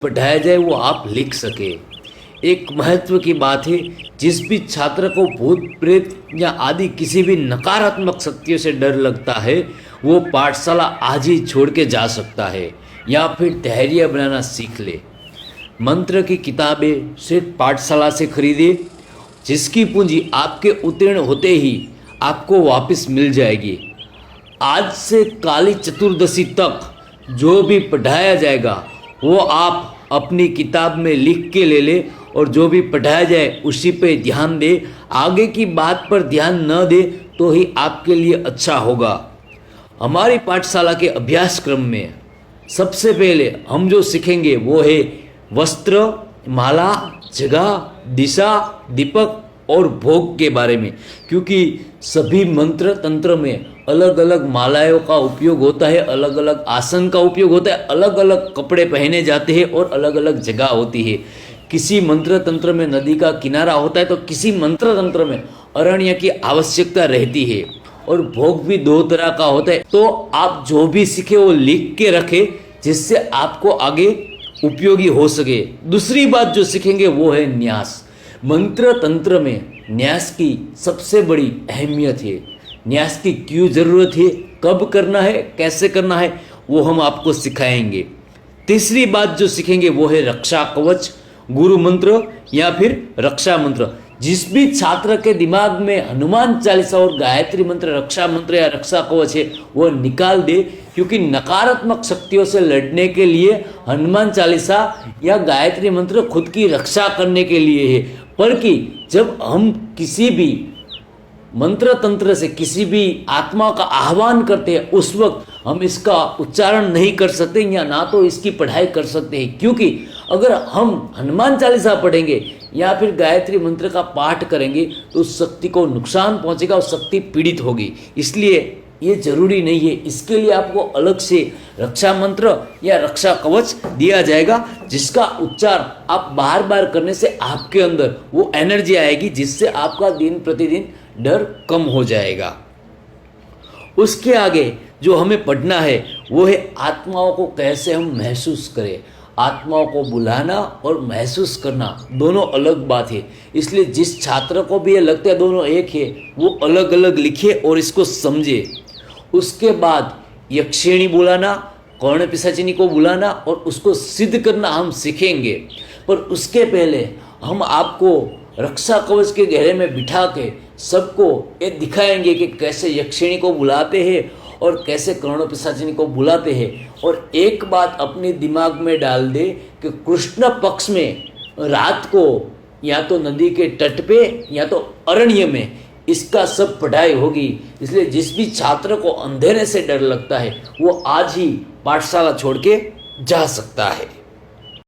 पढ़ाया जाए वो आप लिख सके। एक महत्व की बात है, जिस भी छात्र को भूत प्रेत या आदि किसी भी नकारात्मक शक्तियों से डर लगता है वो पाठशाला आज ही छोड़ के जा सकता है या फिर धैर्य बनाना सीख ले। मंत्र की किताबें सिर्फ पाठशाला से खरीदे, जिसकी पूंजी आपके उत्तीर्ण होते ही आपको वापस मिल जाएगी। आज से काली चतुर्दशी तक जो भी पढ़ाया जाएगा वो आप अपनी किताब में लिख के ले ले और जो भी पढ़ाया जाए उसी पे ध्यान दे। आगे की बात पर ध्यान न दे तो ही आपके लिए अच्छा होगा। हमारी पाठशाला के अभ्यासक्रम में सबसे पहले हम जो सीखेंगे वो है वस्त्र, माला, जगह, दिशा, दीपक और भोग के बारे में, क्योंकि सभी मंत्र तंत्र में अलग अलग मालाओं का उपयोग होता है, अलग अलग आसन का उपयोग होता है, अलग अलग कपड़े पहने जाते हैं और अलग अलग जगह होती है। किसी मंत्र तंत्र में नदी का किनारा होता है तो किसी मंत्र तंत्र में अरण्य की आवश्यकता रहती है। और भोग भी दो तरह का होता है। तो आप जो भी सीखे वो लिख के रखे जिससे आपको आगे उपयोगी हो सके। दूसरी बात जो सीखेंगे वो है न्यास। मंत्र तंत्र में न्यास की सबसे बड़ी अहमियत है। न्यास की क्यों ज़रूरत है, कब करना है, कैसे करना है, वो हम आपको सिखाएंगे। तीसरी बात जो सीखेंगे वो है रक्षा कवच, गुरु मंत्र या फिर रक्षा मंत्र। जिस भी छात्र के दिमाग में हनुमान चालीसा और गायत्री मंत्र, रक्षा मंत्र या रक्षा कवच है वो निकाल दे, क्योंकि नकारात्मक शक्तियों से लड़ने के लिए हनुमान चालीसा या गायत्री मंत्र खुद की रक्षा करने के लिए है। पर कि जब हम किसी भी मंत्र तंत्र से किसी भी आत्मा का आह्वान करते हैं उस वक्त हम इसका उच्चारण नहीं कर सकते या ना तो इसकी पढ़ाई कर सकते हैं, क्योंकि अगर हम हनुमान चालीसा पढ़ेंगे या फिर गायत्री मंत्र का पाठ करेंगे तो उस शक्ति को नुकसान पहुंचेगा, उस शक्ति पीड़ित होगी। इसलिए ये जरूरी नहीं है। इसके लिए आपको अलग से रक्षा मंत्र या रक्षा कवच दिया जाएगा, जिसका उच्चार आप बार बार करने से आपके अंदर वो एनर्जी आएगी जिससे आपका दिन प्रतिदिन डर कम हो जाएगा। उसके आगे जो हमें पढ़ना है वो है आत्माओं को कैसे हम महसूस करें। आत्माओं को बुलाना और महसूस करना दोनों अलग बात है। इसलिए जिस छात्र को भी ये लगता है दोनों एक है वो अलग अलग लिखे और इसको समझे। उसके बाद यक्षिणी बुलाना, कर्ण पिशाचिनी को बुलाना और उसको सिद्ध करना हम सीखेंगे। पर उसके पहले हम आपको रक्षा कवच के घेरे में बिठा के सबको ये दिखाएंगे कि कैसे यक्षिणी को बुलाते हैं और कैसे कर्ण पिशाचिनी को बुलाते हैं। और एक बात अपने दिमाग में डाल दे कि कृष्ण पक्ष में रात को या तो नदी के तट पे या तो अरण्य में इसका सब पढ़ाई होगी। इसलिए जिस भी छात्र को अंधेरे से डर लगता है वो आज ही पाठशाला छोड़ के जा सकता है।